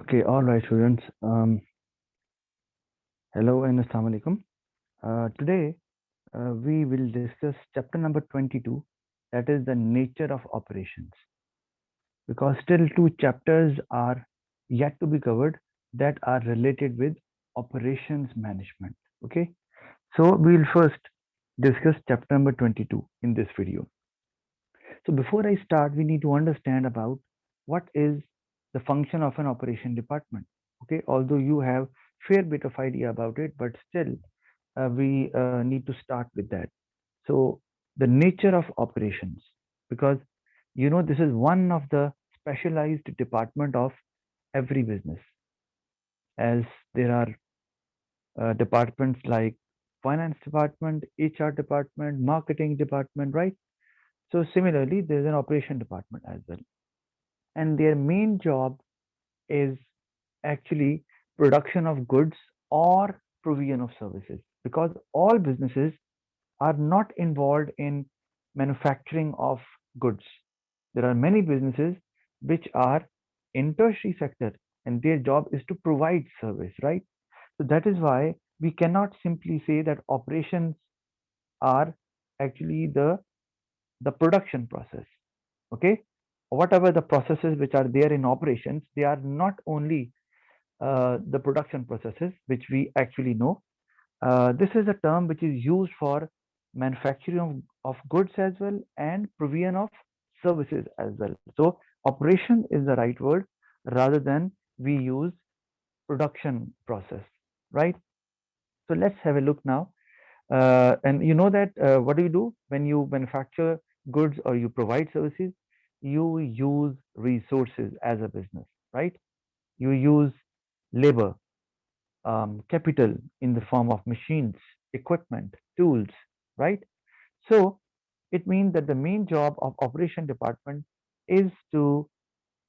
Okay, all right, students. Hello and assalamu alaikum. Today we will discuss chapter number 22, that is the nature of operations, because still two chapters are yet to be covered that are related with operations management. Okay, so we will first discuss chapter number 22 in this video. So before I start, we need to understand about what is the function of an operation department. Okay, although you have fair bit of idea about it, but still we need to start with that. So the nature of operations, because this is one of the specialized department of every business, as there are departments like finance department, HR department, marketing department, right? So similarly, there's an operation department as well, and their main job is actually production of goods or provision of services, because all businesses are not involved in manufacturing of goods. There are many businesses which are in tertiary sector, and their job is to provide service, right? So that is why we cannot simply say that operations are actually the production process. Okay, whatever the processes which are there in operations, they are not only the production processes which we actually know. This is a term which is used for manufacturing of goods as well and provision of services as well. So operation is the right word rather than we use production process, right? So let's have a look now. And you know that what do you do when you manufacture goods or you provide services? You use resources as a business, right? You use labor, capital in the form of machines, equipment, tools, right? So it means that the main job of operation department is to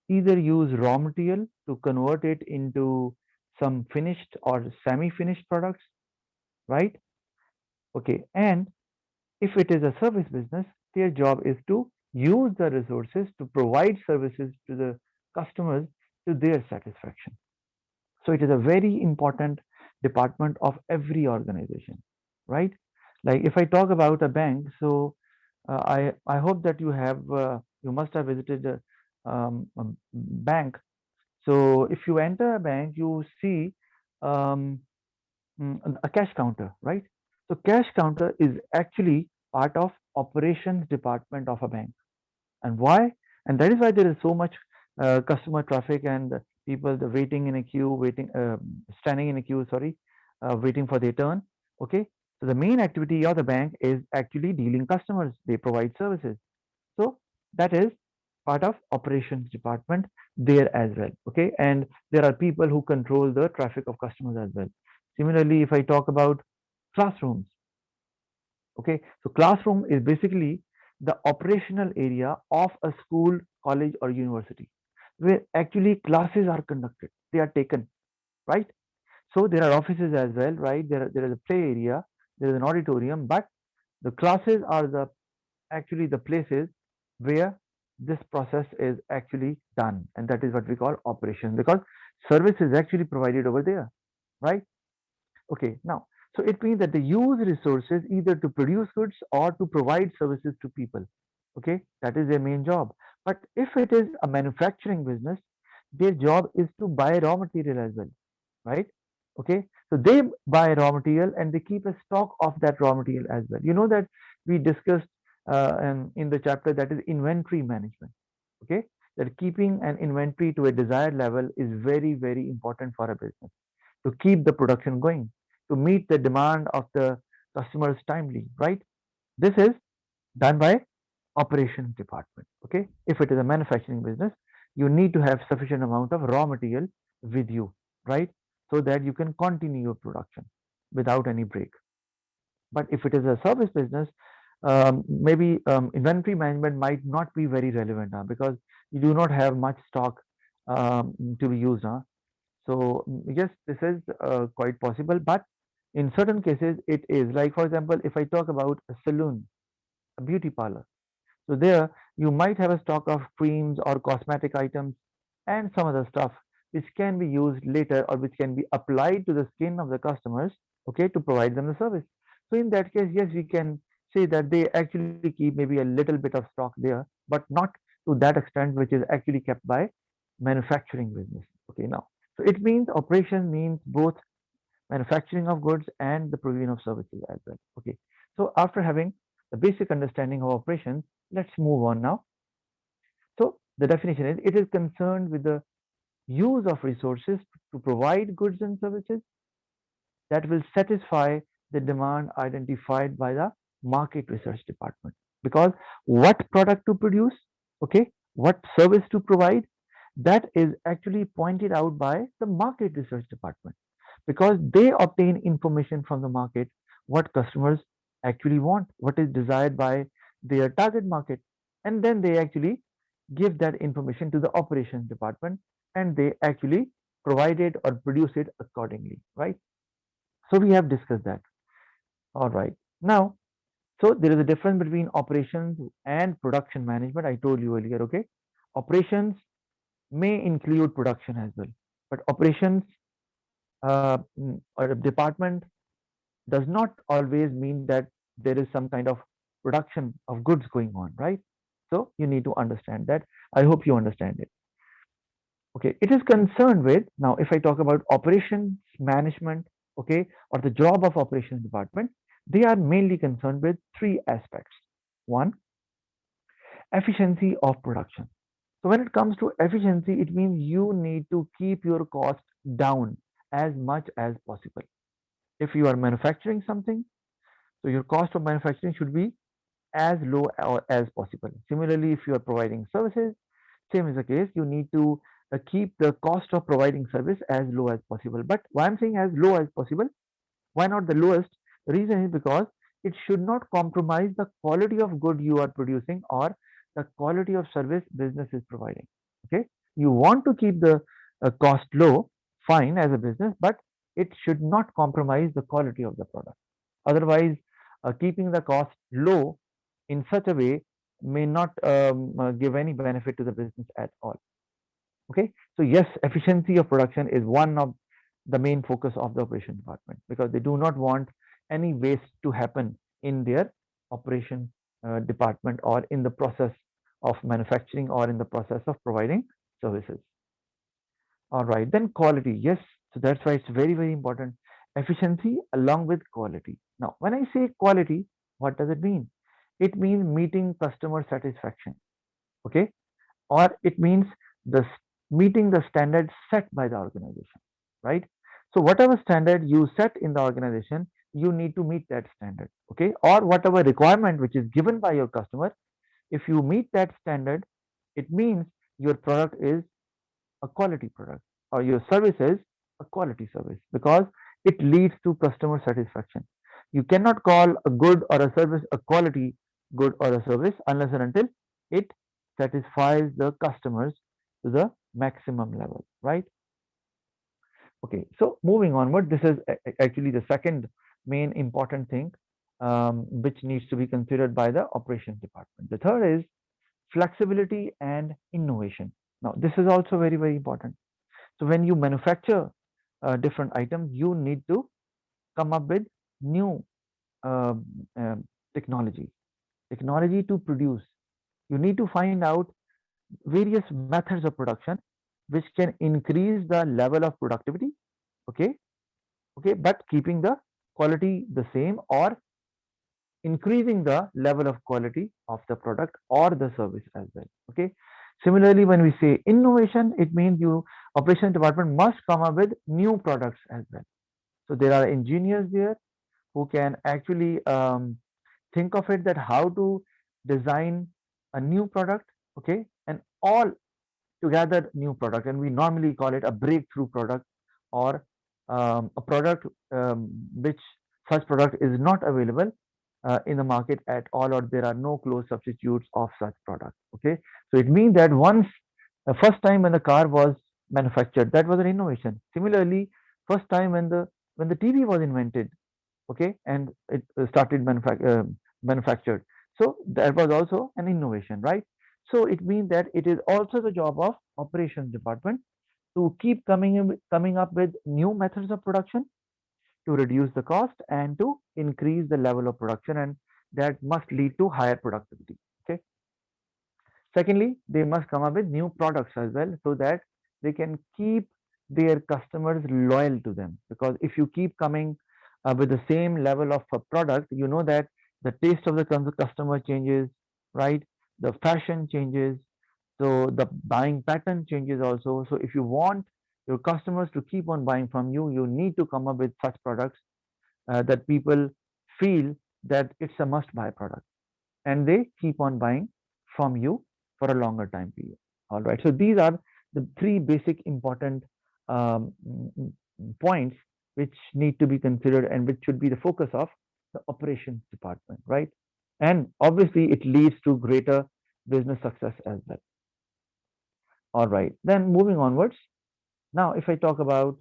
either use raw material to convert it into some finished or semi-finished products, right? Okay, and if it is a service business, their job is to use the resources to provide services to the customers to their satisfaction. So it is a very important department of every organization, right? Like if I talk about a bank, so I hope that you must have visited a bank. So if you enter a bank, you see um, a cash counter, right? So cash counter is actually part of operations department of a bank. And why? And that is why there is so much customer traffic and people the waiting in a queue, standing in a queue, sorry, waiting for their turn. Okay, so the main activity of the bank is actually dealing customers. They provide services. So that is part of operations department there as well. Okay, and there are people who control the traffic of customers as well. Similarly, if I talk about classrooms, okay, so classroom is basically the operational area of a school, college, or university where actually classes are conducted. They are taken, right? So there are offices as well, right? There is a play area, there is an auditorium, but the classes are the actually the places where this process is actually done, and that is what we call operation, because service is actually provided over there, right? Okay, now, so it means that they use resources either to produce goods or to provide services to people. Okay, that is their main job. But if it is a manufacturing business, their job is to buy raw material as well, right? Okay, so they buy raw material and they keep a stock of that raw material as well. You know that we discussed in the chapter, that is inventory management. Okay, that keeping an inventory to a desired level is very, very important for a business to keep the production going, to meet the demand of the customers timely, right? This is done by operations department. Okay, if it is a manufacturing business, you need to have sufficient amount of raw material with you, right? So that you can continue your production without any break. But if it is a service business, maybe inventory management might not be very relevant because you do not have much stock to be used. So yes, this is quite possible, but in certain cases it is. Like for example, if I talk about a saloon, a beauty parlor, so there you might have a stock of creams or cosmetic items and some other stuff which can be used later or which can be applied to the skin of the customers, okay, to provide them the service. So in that case, yes, we can say that they actually keep maybe a little bit of stock there, but not to that extent which is actually kept by manufacturing business. Okay, now, so it means operation means both manufacturing of goods and the provision of services as well. Okay, so after having the basic understanding of operations, let's move on now. So the definition is it is concerned with the use of resources to provide goods and services that will satisfy the demand identified by the market research department. Because what product to produce, okay, what service to provide, that is actually pointed out by the market research department, because they obtain information from the market what customers actually want, what is desired by their target market, and then they actually give that information to the operations department and they actually provide it or produce it accordingly, right? So we have discussed that. All right. Now, so there is a difference between operations and production management. I told you earlier, okay? Operations may include production as well, but operations or a department does not always mean that there is some kind of production of goods going on, right? So you need to understand that. I hope you understand it. Okay, it is concerned with, now if I talk about operations management, okay, or the job of operations department, they are mainly concerned with three aspects. One, efficiency of production. So when it comes to efficiency, it means you need to keep your cost down as much as possible. If you are manufacturing something, so your cost of manufacturing should be as low as possible. Similarly, if you are providing services, same is the case. You need to keep the cost of providing service as low as possible. But why I'm saying as low as possible, why not the lowest? The reason is because it should not compromise the quality of good you are producing or the quality of service business is providing. Okay, you want to keep the cost low, fine as a business, but it should not compromise the quality of the product. Otherwise, keeping the cost low in such a way may not give any benefit to the business at all. Okay, so yes, efficiency of production is one of the main focus of the operation department because they do not want any waste to happen in their operation department or in the process of manufacturing or in the process of providing services. All right, then quality. Yes, so that's why it's very, very important. Efficiency along with quality. Now, when I say quality, what does it mean? It means meeting customer satisfaction. Okay, or it means the meeting the standards set by the organization, right? So whatever standard you set in the organization, you need to meet that standard, okay? Or whatever requirement which is given by your customer, if you meet that standard, it means your product is a quality product or your service is a quality service because it leads to customer satisfaction. You cannot call a good or a service a quality good or a service unless and until it satisfies the customers to the maximum level, right? Okay, so moving onward, this is actually the second main important thing which needs to be considered by the operations department. The third is flexibility and innovation. Now, this is also very, very important. So, when you manufacture different items, you need to come up with new um, um, technology, technology to produce. You need to find out various methods of production which can increase the level of productivity. Okay, okay, but keeping the quality the same or increasing the level of quality of the product or the service as well. Okay, similarly when we say innovation, it means you operation department must come up with new products as well. So there are engineers there who can actually think of it that how to design a new product, okay, and all together new product, and we normally call it a breakthrough product or a product which such product is not available in the market at all, or there are no close substitutes of such product. Okay, so it means that once the first time when the car was manufactured, that was an innovation. Similarly, first time when the TV was invented, okay, and it started manufactured, so that was also an innovation, right? So it means that it is also the job of operations department to keep coming up with new methods of production to reduce the cost and to increase the level of production, and that must lead to higher productivity. Okay. Secondly, they must come up with new products as well so that they can keep their customers loyal to them. Because if you keep coming with the same level of a product, you know that the taste of the customer changes, right? The fashion changes, so the buying pattern changes also. So if you want your customers to keep on buying from you, you need to come up with such products that people feel that it's a must buy product and they keep on buying from you for a longer time period. All right. So these are the three basic important points which need to be considered and which should be the focus of the operations department, right? And obviously, it leads to greater business success as well. All right. Then moving onwards. Now, if I talk about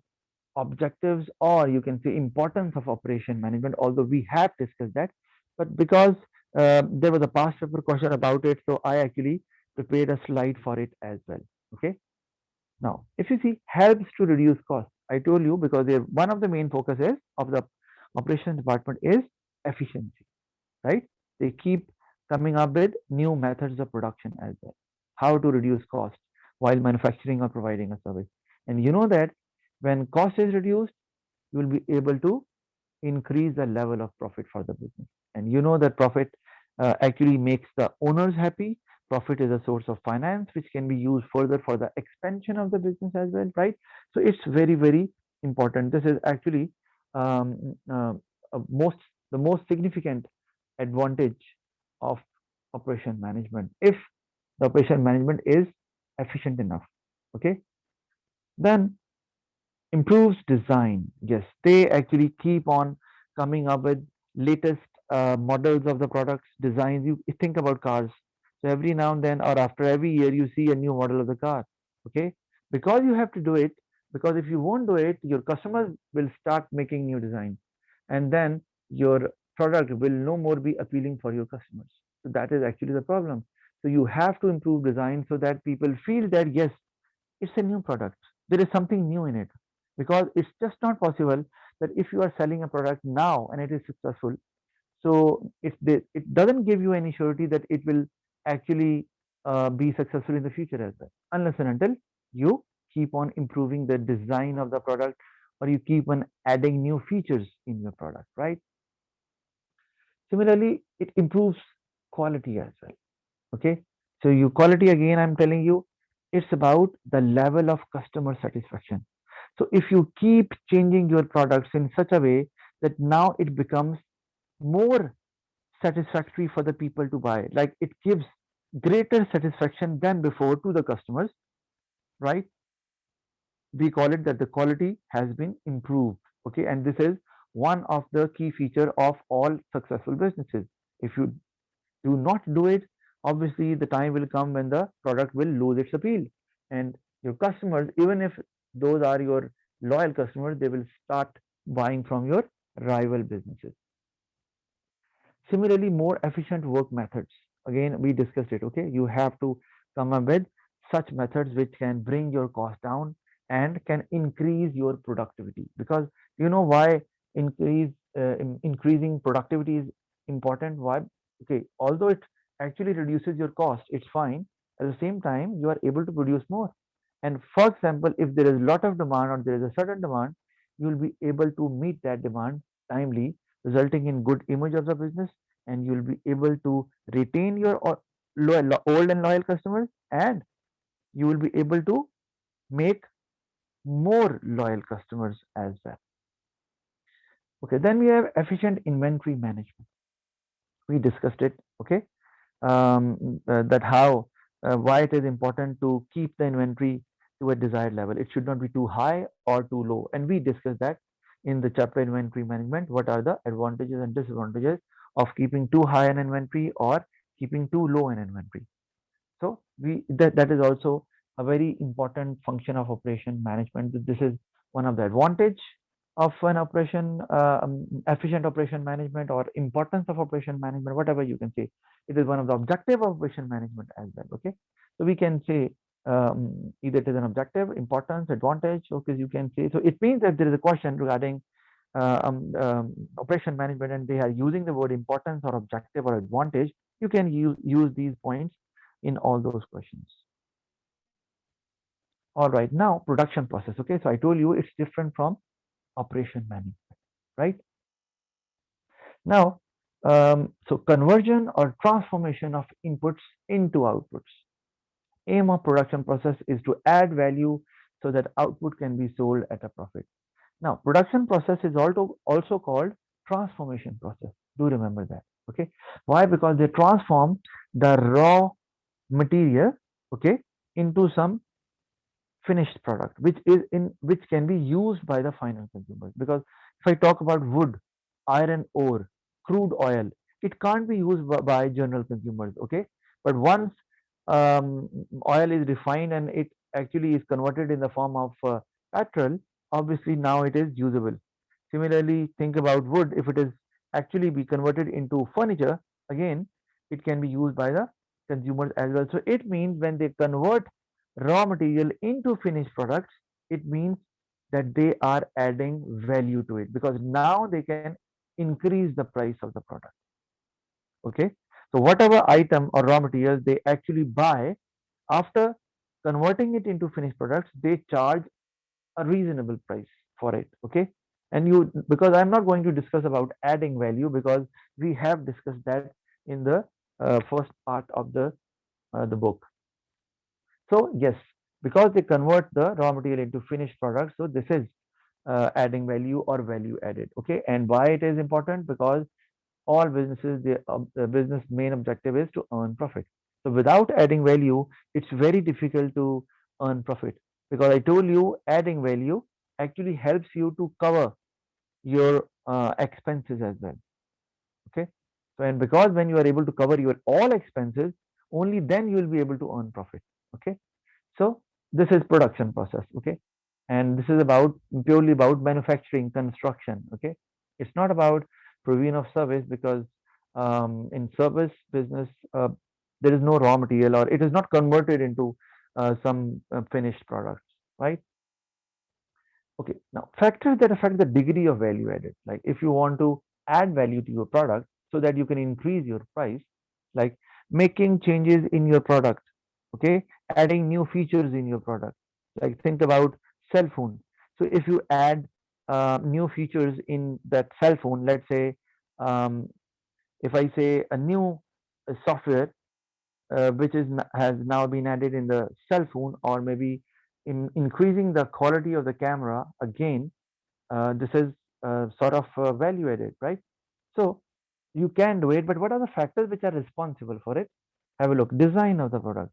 objectives or you can say importance of operation management, although we have discussed that, but because there was a past paper question about it, so I actually prepared a slide for it as well. Okay. Now, if you see, helps to reduce cost. I told you because one of the main focuses of the operations department is efficiency, right? They keep coming up with new methods of production as well. How to reduce cost while manufacturing or providing a service. And you know that when cost is reduced, you will be able to increase the level of profit for the business. And you know that profit actually makes the owners happy. Profit is a source of finance which can be used further for the expansion of the business as well, right? So it's very, very important. This is actually um, uh, most the most significant advantage of operation management if the operation management is efficient enough. Okay, then improves design. Yes, they actually keep on coming up with latest models of the products, designs. You think about cars. So every now and then, or after every year, you see a new model of the car. Okay, because you have to do it. Because if you won't do it, your customers will start making new designs, and then your product will no more be appealing for your customers. So that is actually the problem. So you have to improve design so that people feel that yes, it's a new product. There is something new in it because it's just not possible that if you are selling a product now and it is successful, so it doesn't give you any surety that it will actually be successful in the future as well, unless and until you keep on improving the design of the product or you keep on adding new features in your product, right? Similarly, it improves quality as well. Okay. So you quality again, I'm telling you, it's about the level of customer satisfaction. So if you keep changing your products in such a way that now it becomes more satisfactory for the people to buy, like it gives greater satisfaction than before to the customers, right? We call it that the quality has been improved. Okay. And this is one of the key feature of all successful businesses. If you do not do it, obviously the time will come when the product will lose its appeal. And your customers, even if those are your loyal customers, they will start buying from your rival businesses. Similarly, more efficient work methods. Again, we discussed it. Okay, you have to come up with such methods which can bring your cost down and can increase your productivity. Because you know why increasing productivity is important. Why? Okay, although it actually reduces your cost, it's fine. At the same time, you are able to produce more. And for example, if there is a lot of demand or there is a certain demand, you will be able to meet that demand timely, resulting in good image of the business, and you'll be able to retain your old and loyal customers, and you will be able to make more loyal customers as well. Okay, then we have efficient inventory management. We discussed it. Okay, that how why it is important to keep the inventory to a desired level. It should not be too high or too low, and we discussed that in the chapter inventory management. What are the advantages and disadvantages of keeping too high an inventory or keeping too low an inventory? So that is also a very important function of operation management. This is one of the advantage of an operation, efficient operation management or importance of operation management, whatever you can say. It is one of the objective of operation management as well. Okay, so we can say either it is an objective, importance, advantage. Okay, you can say. So it means that there is a question regarding operation management and they are using the word importance or objective or advantage, you can use these points in all those questions. All right, now production process. Okay, so I told you it's different from operation management, right? Now, so conversion or transformation of inputs into outputs. Aim of production process is to add value so that output can be sold at a profit. Now, production process is also called transformation process. Do remember that. Okay. Why? Because they transform the raw material, okay, into some finished product, which can be used by the final consumers. Because if I talk about wood, iron ore, crude oil, it can't be used by general consumers. Okay. But once oil is refined and it actually is converted in the form of petrol, obviously now it is usable. Similarly, think about wood. If it is actually be converted into furniture, again, it can be used by the consumers as well. So it means when they convert raw material into finished products, it means that they are adding value to it because now they can increase the price of the product. Okay. So whatever item or raw materials they actually buy, after converting it into finished products, they charge a reasonable price for it. Okay. And you, because I'm not going to discuss about adding value because we have discussed that in the first part of the book. So yes, because they convert the raw material into finished products, so this is adding value or value added. Okay. And why it is important? Because all businesses, the business main objective is to earn profit. So without adding value, it's very difficult to earn profit because I told you adding value actually helps you to cover your expenses as well. Okay. So and because when you are able to cover your all expenses, only then you will be able to earn profit. Okay. So this is production process. Okay. And this is about purely about manufacturing construction. Okay. It's not about provision of service because in service business there is no raw material or it is not converted into some finished products, right? Okay, now factors that affect the degree of value added. Like if you want to add value to your product so that you can increase your price, like making changes in your product, okay, adding new features in your product. Like think about cell phone. So if you add new features in that cell phone, let's say um, if I say a new software which has now been added in the cell phone or maybe in increasing the quality of the camera again, this is sort of value added, right? So you can do it, but what are the factors which are responsible for it? Have a look. Design of the product.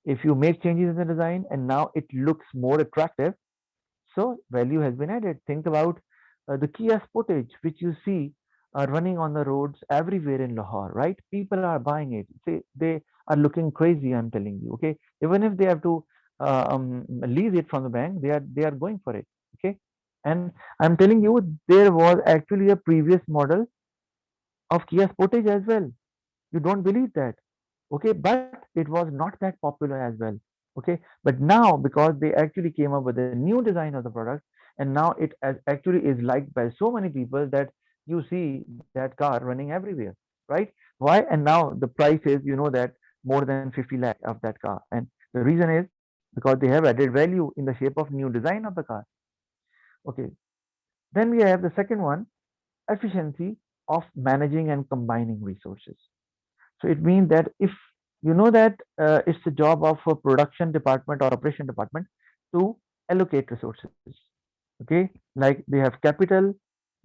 If you make changes in the design and now it looks more attractive, so value has been added. Think about the Kia Sportage, which you see running on the roads everywhere in Lahore, right? People are buying it. They are looking crazy. I'm telling you. Okay, even if they have to lease it from the bank, they are going for it. Okay, and I'm telling you, there was actually a previous model of Kia Sportage as well. You don't believe that. Okay, but it was not that popular as well. Okay, but now because they actually came up with a new design of the product and now it actually is liked by so many people that you see that car running everywhere, right? Why? And now the price is, you know, that more than 50 lakh of that car, and the reason is because they have added value in the shape of new design of the car. Okay, then we have the second one, efficiency of managing and combining resources. So it means that if you know that it's the job of a production department or operation department to allocate resources. Okay, like they have capital,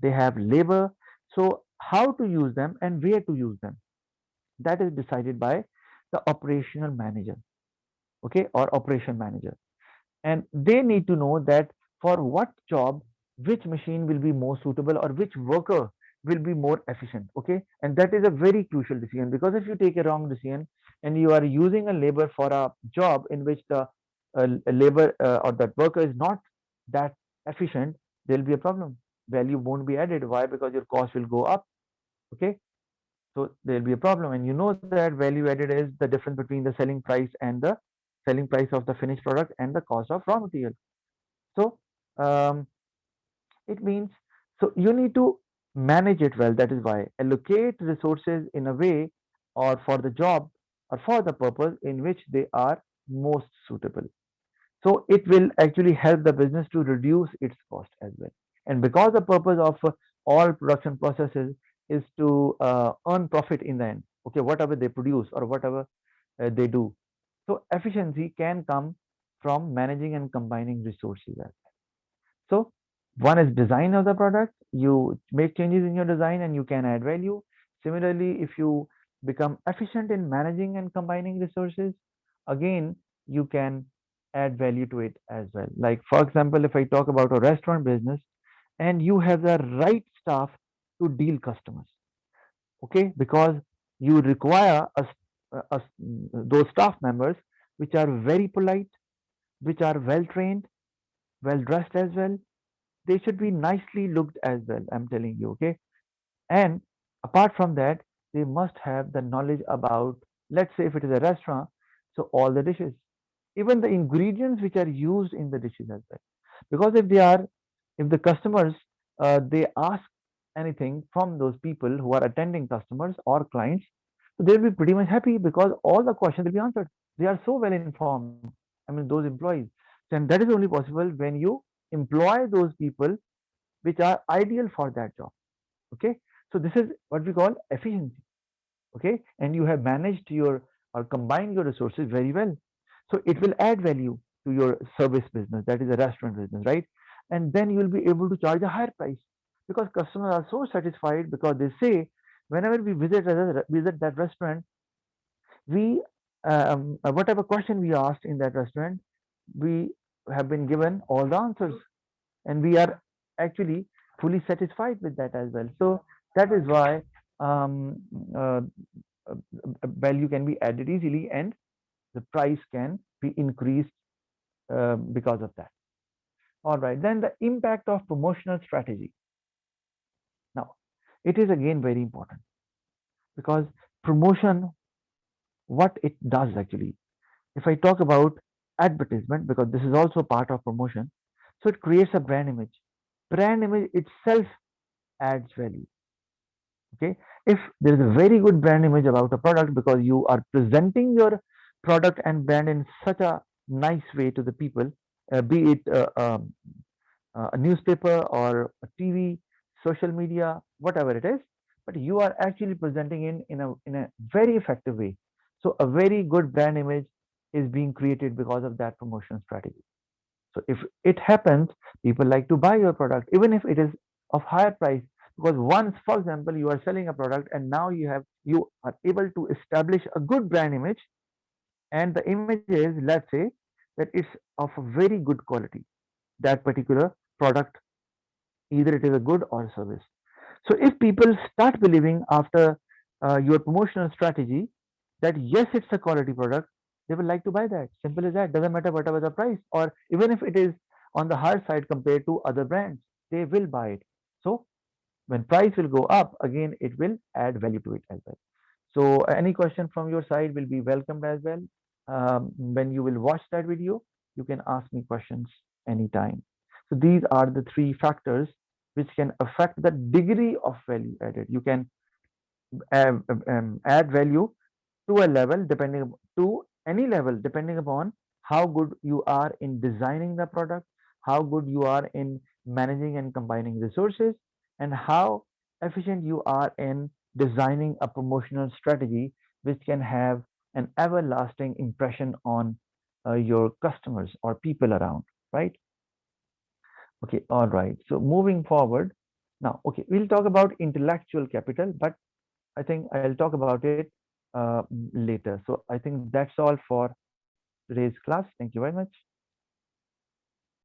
they have labor. So how to use them and where to use them, that is decided by the operational manager. Okay, or operation manager, and they need to know that for what job which machine will be more suitable or which worker will be more efficient. Okay, and that is a very crucial decision because if you take a wrong decision and you are using a labor for a job in which the labor or that worker is not that efficient, there will be a problem. Value won't be added. Why? Because your cost will go up. Okay, so there will be a problem, and you know that value added is the difference between the selling price and the selling price of the finished product and the cost of raw material. So um, it means, so you need to manage it well. That is why allocate resources in a way or for the job or for the purpose in which they are most suitable. So it will actually help the business to reduce its cost as well. And because the purpose of all production processes is to earn profit in the end, okay, whatever they produce or whatever they do. So efficiency can come from managing and combining resources as well. So one is design of the product. You make changes in your design and you can add value. Similarly, if you become efficient in managing and combining resources, again, you can add value to it as well. Like, for example, if I talk about a restaurant business and you have the right staff to deal customers, okay, because you require those staff members which are very polite, which are well trained, well dressed as well, they should be nicely looked as well, I'm telling you, okay. And apart from that, they must have the knowledge about, let's say if it is a restaurant, so all the dishes, even the ingredients which are used in the dishes as well. Because if the customers they ask anything from those people who are attending customers or clients, so they'll be pretty much happy because all the questions will be answered. They are so well informed. I mean, those employees. And that is only possible when you employ those people which are ideal for that job. Okay. So this is what we call efficiency. Okay. And you have managed your or combined your resources very well. So it will add value to your service business, that is a restaurant business, right? And then you will be able to charge a higher price because customers are so satisfied because they say, whenever we visit that restaurant, we whatever question we asked in that restaurant, we have been given all the answers, and we are actually fully satisfied with that as well. So that is why um, uh, value can be added easily and the price can be increased because of that. All right, then the impact of promotional strategy. Now, it is again very important because promotion, what it does actually. If I talk about advertisement, because this is also part of promotion, so it creates a brand image. Brand image itself adds value. Okay, if there is a very good brand image about a product because you are presenting your product and brand in such a nice way to the people, be it a newspaper or a TV, social media, whatever it is, but you are actually presenting in a very effective way. So a very good brand image is being created because of that promotion strategy. So if it happens, people like to buy your product, even if it is of higher price. Because once, for example, you are selling a product and now you are able to establish a good brand image, and the image is, let's say, that it's of a very good quality, that particular product, either it is a good or a service. So if people start believing after your promotional strategy that yes, it's a quality product, they will like to buy that. Simple as that. Doesn't matter whatever the price, or even if it is on the higher side compared to other brands, they will buy it. So when price will go up, again, it will add value to it as well. So any question from your side will be welcomed as well. When you will watch that video, you can ask me questions anytime. So these are the three factors which can affect the degree of value added. You can add value to a level depending to any level depending upon how good you are in designing the product, how good you are in managing and combining resources, and how efficient you are in designing a promotional strategy which can have an everlasting impression on your customers or people around, right? Okay, all right. So moving forward, now, okay, we'll talk about intellectual capital, but I think I'll talk about it later. So I think that's all for today's class. Thank you very much.